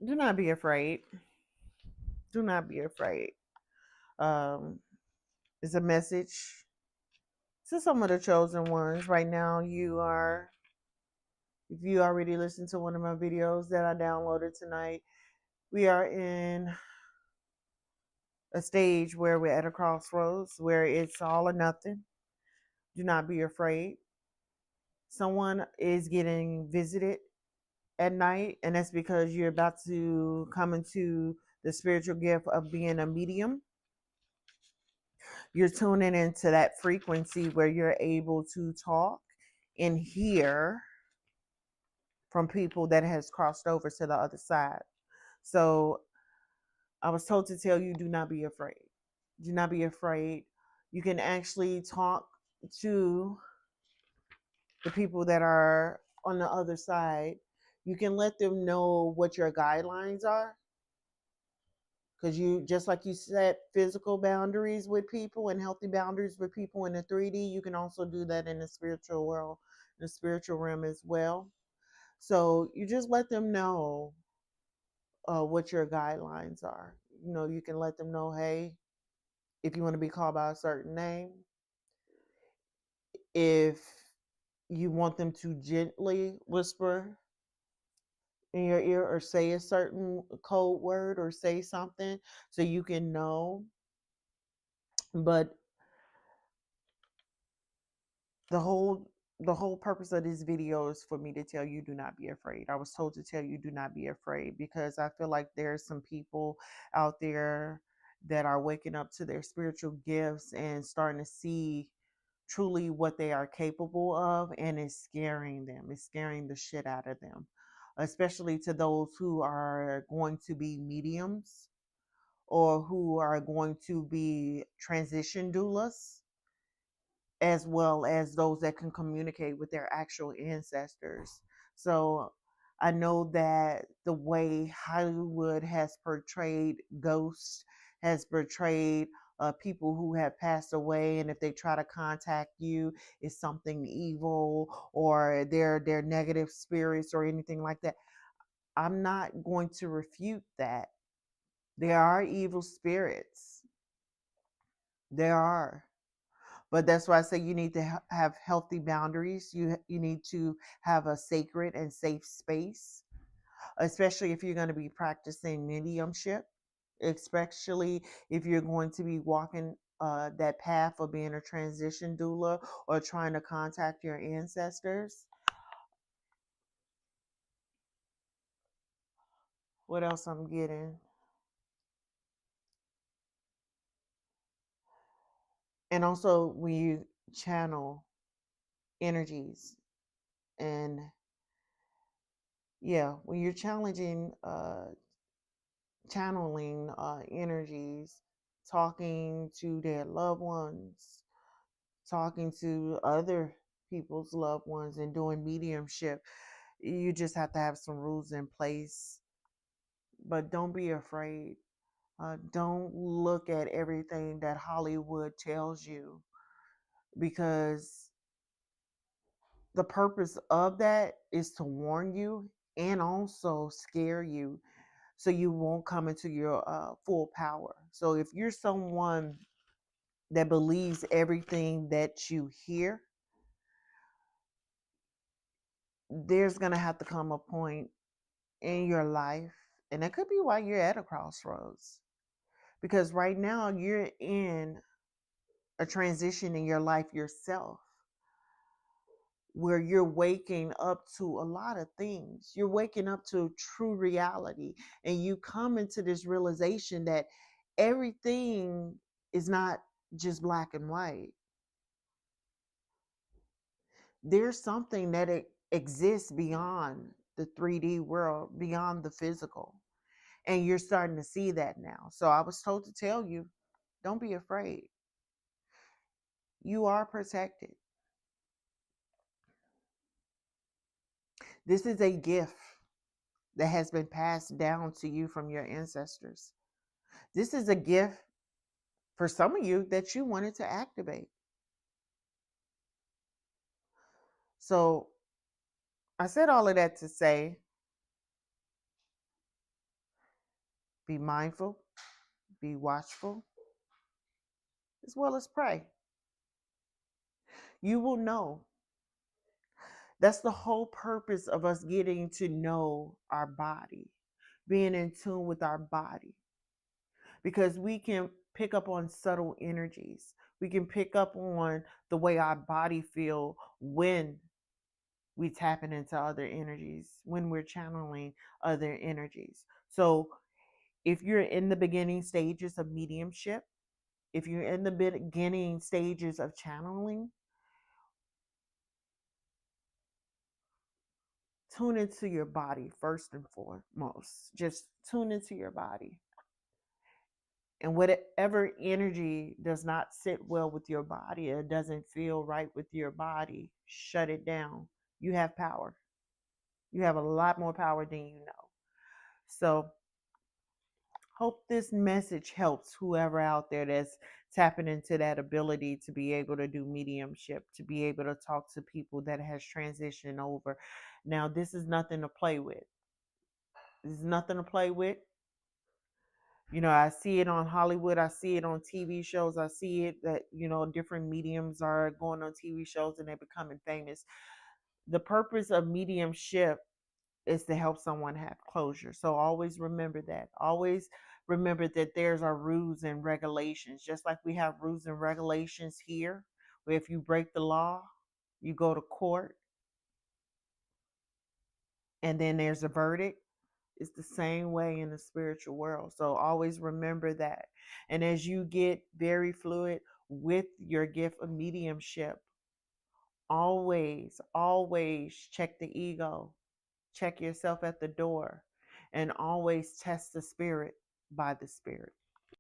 Do not be afraid. Do not be afraid. Um, it's a message to some of the chosen ones. Right now, if you already listened to one of my videos that I downloaded tonight, we are in a stage where we're at a crossroads where it's all or nothing. Do not be afraid. Someone is getting visited at night, and that's because you're about to come into the spiritual gift of being a medium. You're tuning into that frequency where you're able to talk and hear from people that has crossed over to the other side. So I was told to tell you, do not be afraid. Do not be afraid. You can actually talk to the people that are on the other side. You can let them know what your guidelines are, because you, just like you set physical boundaries with people and healthy boundaries with people in the 3D, you can also do that in the spiritual world, in the spiritual realm as well. So you just let them know what your guidelines are. You can let them know, hey, if you want to be called by a certain name, if you want them to gently whisper in your ear or say a certain code word or say something so you can know. But the whole the whole purpose of this video is for me to tell you, do not be afraid. I was told to tell you, do not be afraid, because I feel like there's some people out there that are waking up to their spiritual gifts and starting to see truly what they are capable of, and it's scaring them. It's scaring the shit out of them, especially to those who are going to be mediums or who are going to be transition doulas, as well as those that can communicate with their actual ancestors. So I know that the way Hollywood has portrayed ghosts, has portrayed people who have passed away, and if they try to contact you, it's something evil or they're negative spirits or anything like that. I'm not going to refute that. There are evil spirits. There are. But that's why I say you need to have healthy boundaries. You need to have a sacred and safe space, especially if you're going to be practicing mediumship, especially if you're going to be walking that path of being a transition doula or trying to contact your ancestors. What else I'm getting? And also when you channel energies, and yeah, when you're challenging channeling energies, talking to their loved ones, talking to other people's loved ones, and doing mediumship. You just have to have some rules in place, but don't be afraid. Don't look at everything that Hollywood tells you, because the purpose of that is to warn you and also scare you so you won't come into your full power. So if you're someone that believes everything that you hear, there's going to have to come a point in your life, and that could be why you're at a crossroads. Because right now you're in a transition in your life yourself where you're waking up to a lot of things. You're waking up to true reality, and you come into this realization that everything is not just black and white. There's something that exists beyond the 3D world, beyond the physical. And you're starting to see that now. So I was told to tell you, don't be afraid. You are protected. This is a gift that has been passed down to you from your ancestors. This is a gift for some of you that you wanted to activate. So I said all of that to say Be mindful, be watchful, as well as pray. You will know. That's the whole purpose of us getting to know our body, being in tune with our body, because we can pick up on subtle energies. We can pick up on the way our body feel when we tapping into other energies, when we're channeling other energies. So if you're in the beginning stages of mediumship, if you're in the beginning stages of channeling, tune into your body first and foremost. Just tune into your body. And whatever energy does not sit well with your body, or doesn't feel right with your body, shut it down. You have power. You have a lot more power than you know. So, hope this message helps whoever out there that's tapping into that ability to be able to do mediumship, to be able to talk to people that has transitioned over. Now, this is nothing to play with. This is nothing to play with. You know, I see it on Hollywood. I see it on TV shows. I see it that, different mediums are going on TV shows and they're becoming famous. The purpose of mediumship is to help someone have closure. So always remember that. Always remember that there's our rules and regulations. Just like we have rules and regulations here, where if you break the law, you go to court and then there's a verdict. It's the same way in the spiritual world. So always remember that. And as you get very fluid with your gift of mediumship, always check the ego, check yourself at the door, and always test the spirit by the spirit.